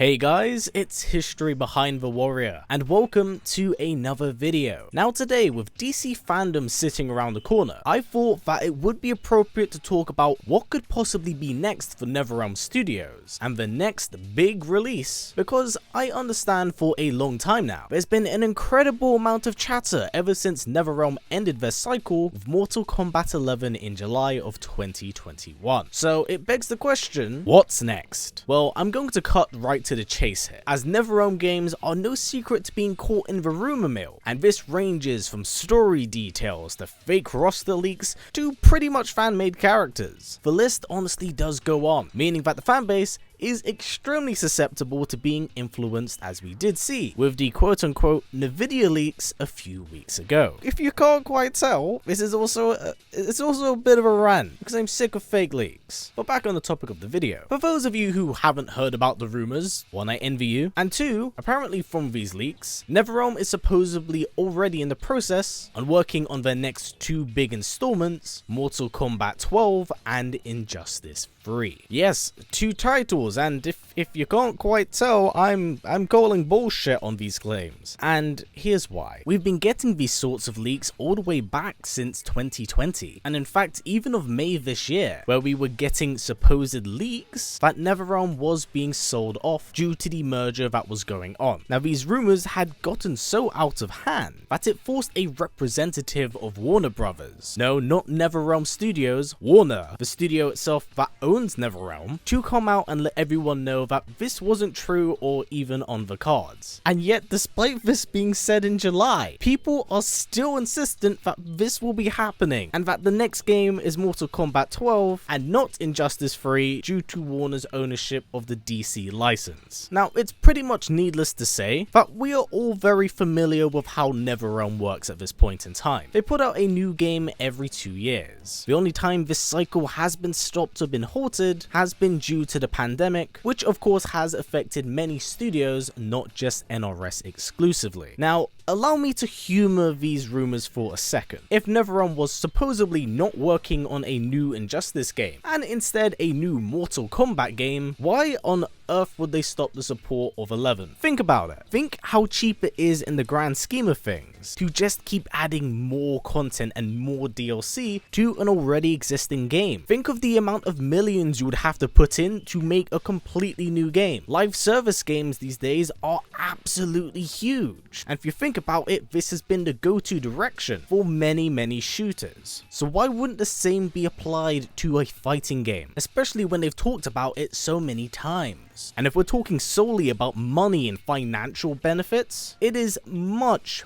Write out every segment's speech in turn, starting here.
Hey guys, it's History Behind the Warrior, and welcome to another video. Now today, with DC Fandom sitting around the corner, I thought that it would be appropriate to talk about what could possibly be next for Nether Realms Studios, and the next big release, because I understand for a long time now, there's been an incredible amount of chatter ever since NetherRealm ended their cycle with Mortal Kombat 11 in July of 2021. So it begs the question, what's next? Well, I'm going to cut right to the chase here, as NetherRealm games are no secret to being caught in the rumor mill, and this ranges from story details to fake roster leaks to pretty much fan-made characters. The list honestly does go on, meaning that the fanbase is extremely susceptible to being influenced, as we did see with the quote-unquote Nvidia leaks a few weeks ago. If you can't quite tell, this is also a bit of a rant, because I'm sick of fake leaks. But back on the topic of the video, for those of you who haven't heard about the rumors, one, I envy you, and two, apparently from these leaks, NetherRealm is supposedly already in the process on working on their next two big installments, Mortal Kombat 12 and Injustice 3. Yes, two titles, and if you can't quite tell, I'm calling bullshit on these claims. And here's why. We've been getting these sorts of leaks all the way back since 2020, and in fact even of May this year, where we were getting supposed leaks that NetherRealm was being sold off due to the merger that was going on. Now these rumors had gotten so out of hand that it forced a representative of Warner Brothers, no, not NetherRealm Studios, Warner, the studio itself that owns NetherRealm, to come out and let everyone know that this wasn't true or even on the cards. And yet, despite this being said in July, people are still insistent that this will be happening and that the next game is Mortal Kombat 12 and not Injustice 3 due to Warner's ownership of the DC license. Now, it's pretty much needless to say that we are all very familiar with how NetherRealm works at this point in time. They put out a new game every 2 years. The only time this cycle has been stopped or been halted has been due to the pandemic, which of course has affected many studios, not just NRS exclusively. Now, allow me to humor these rumors for a second. If NetherRealm was supposedly not working on a new Injustice game, and instead a new Mortal Kombat game, why on earth would they stop the support of 11? Think about it. Think how cheap it is in the grand scheme of things to just keep adding more content and more DLC to an already existing game. Think of the amount of millions you would have to put in to make a completely new game. Live service games these days are absolutely huge, and if you think about it, this has been the go-to direction for many shooters. So why wouldn't the same be applied to a fighting game, especially when they've talked about it so many times? And if we're talking solely about money and financial benefits, it is much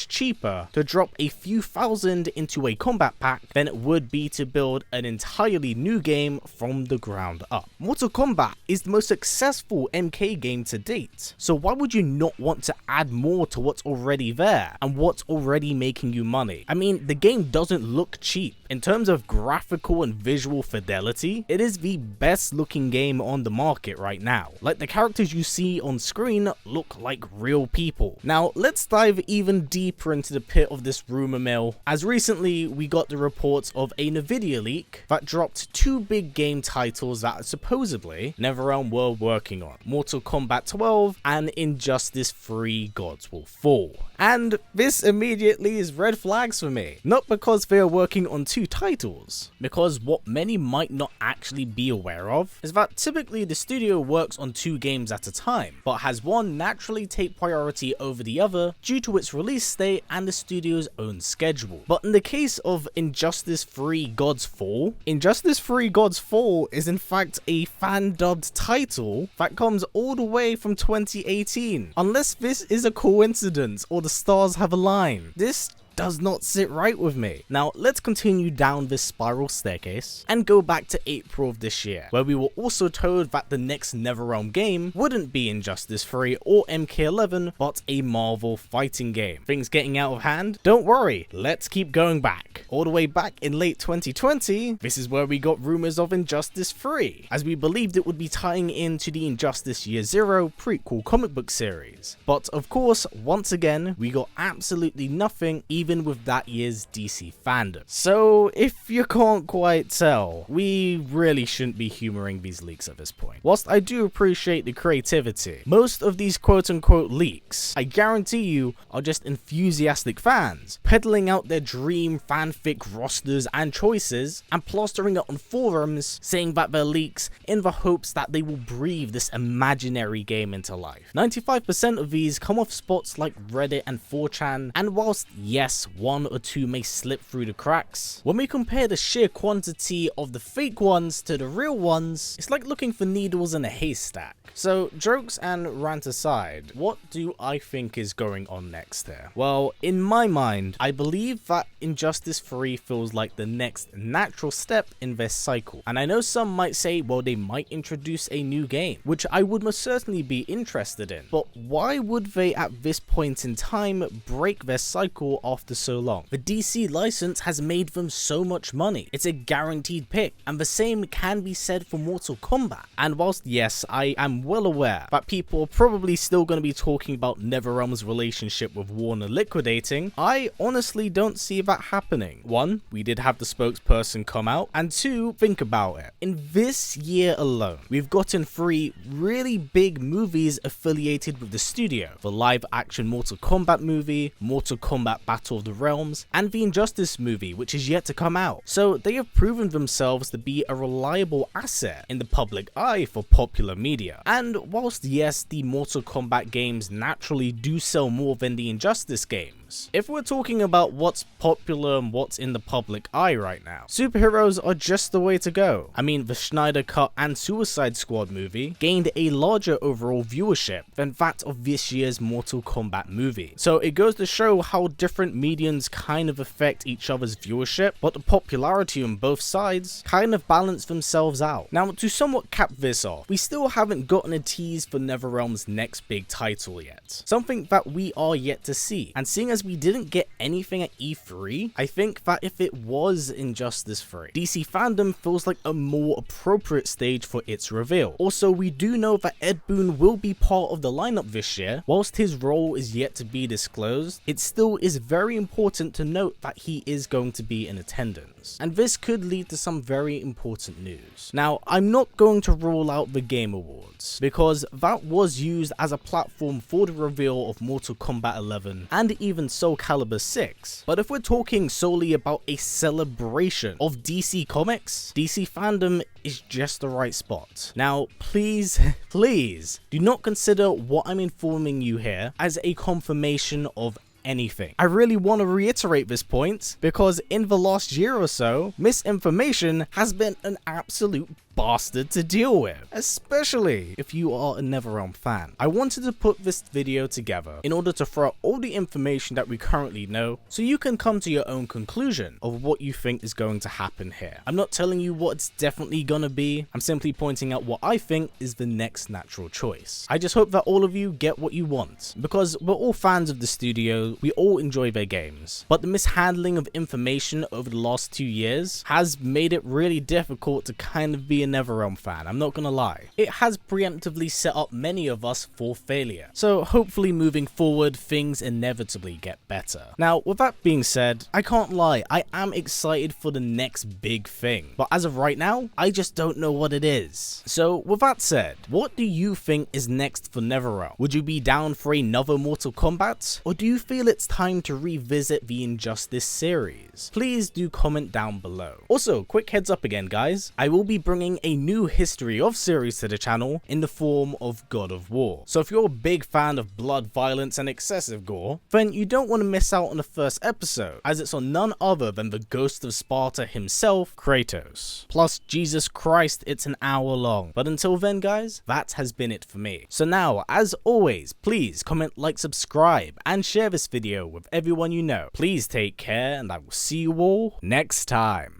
cheaper to drop a few thousand into a combat pack than it would be to build an entirely new game from the ground up. Mortal Kombat is the most successful MK game to date, so why would you not want to add more to what's already there and what's already making you money? I mean, the game doesn't look cheap. In terms of graphical and visual fidelity, it is the best looking game on the market right now. Like, the characters you see on screen look like real people. Now, let's dive even deeper into the pit of this rumor mill, as recently we got the reports of a Nvidia leak that dropped two big game titles that supposedly NetherRealm were working on, Mortal Kombat 12 and Injustice 3 Gods Will Fall. And this immediately is red flags for me. Not because they are working on two titles, because what many might not actually be aware of is that typically the studio works on two games at a time, but has one naturally take priority over the other due to its release date and the studio's own schedule. But in the case of Injustice 3 Gods Fall, Injustice 3 Gods Fall is in fact a fan-dubbed title that comes all the way from 2018. Unless this is a coincidence or the stars have aligned, this does not sit right with me. Now, let's continue down this spiral staircase and go back to April of this year, where we were also told that the next NetherRealm game wouldn't be Injustice 3 or MK11, but a Marvel fighting game. Things getting out of hand? Don't worry, let's keep going back. all the way back in late 2020, this is where we got rumors of Injustice 3, as we believed it would be tying into the Injustice Year Zero prequel comic book series. But of course, once again, we got absolutely nothing even with that year's DC fandom. So if you can't quite tell, we really shouldn't be humoring these leaks at this point. Whilst I do appreciate the creativity, most of these quote-unquote leaks, I guarantee you, are just enthusiastic fans peddling out their dream fanfic rosters and choices and plastering it on forums saying that they're leaks in the hopes that they will breathe this imaginary game into life. 95% of these come off spots like Reddit and 4chan, and whilst yes, one or two may slip through the cracks, when we compare the sheer quantity of the fake ones to the real ones, it's like looking for needles in a haystack. So jokes and rant aside, what do I think is going on next here? Well, in my mind, I believe that Injustice 3 feels like the next natural step in their cycle. And I know some might say, well, they might introduce a new game, which I would most certainly be interested in. But why would they at this point in time break their cycle after so long? The DC license has made them so much money. It's a guaranteed pick, and the same can be said for Mortal Kombat. And whilst yes, I am well aware that people are probably still going to be talking about NetherRealm's relationship with Warner liquidating, I honestly don't see that happening. One, we did have the spokesperson come out, and two, think about it. In this year alone, we've gotten 3 really big movies affiliated with the studio: the live action Mortal Kombat movie, Mortal Kombat Battle of the Realms, and the Injustice movie, which is yet to come out. So they have proven themselves to be a reliable asset in the public eye for popular media. And whilst yes, the Mortal Kombat games naturally do sell more than the Injustice games, if we're talking about what's popular and what's in the public eye right now, superheroes are just the way to go. I mean, the Snyder Cut and Suicide Squad movie gained a larger overall viewership than that of this year's Mortal Kombat movie. So it goes to show how different mediums kind of affect each other's viewership, but the popularity on both sides kind of balance themselves out. Now, to somewhat cap this off, we still haven't gotten a tease for NetherRealm's next big title yet, something that we are yet to see. And seeing as we didn't get anything at E3, I think that if it was Injustice 3, DC fandom feels like a more appropriate stage for its reveal. Also, we do know that Ed Boon will be part of the lineup this year. Whilst his role is yet to be disclosed, it still is very important to note that he is going to be in attendance, and this could lead to some very important news. Now, I'm not going to rule out the Game Awards, because that was used as a platform for the reveal of Mortal Kombat 11 and even Soul Calibur 6, but if we're talking solely about a celebration of DC Comics, DC fandom is just the right spot. Now, please, please do not consider what I'm informing you here as a confirmation of anything. I really want to reiterate this point because in the last year or so, misinformation has been an absolute bastard to deal with, especially if you are a NetherRealm fan. I wanted to put this video together in order to throw out all the information that we currently know so you can come to your own conclusion of what you think is going to happen here. I'm not telling you what it's definitely gonna be, I'm simply pointing out what I think is the next natural choice. I just hope that all of you get what you want, because we're all fans of the studio, we all enjoy their games, but the mishandling of information over the last 2 years has made it really difficult to kind of be a NetherRealm fan, I'm not gonna lie. It has preemptively set up many of us for failure. So hopefully moving forward, things inevitably get better. Now, with that being said, I can't lie, I am excited for the next big thing. But as of right now, I just don't know what it is. So with that said, what do you think is next for NetherRealm? Would you be down for another Mortal Kombat? Or do you feel it's time to revisit the Injustice series? Please do comment down below. Also, quick heads up again guys, I will be bringing a new History Of series to the channel in the form of God of War. So if you're a big fan of blood, violence and excessive gore, then you don't want to miss out on the first episode, as it's on none other than the ghost of Sparta himself, Kratos. Plus, Jesus Christ, it's an hour long. But until then guys, that has been it for me. So now, as always, please comment, like, subscribe and share this video with everyone you know. Please take care and I will see you all next time.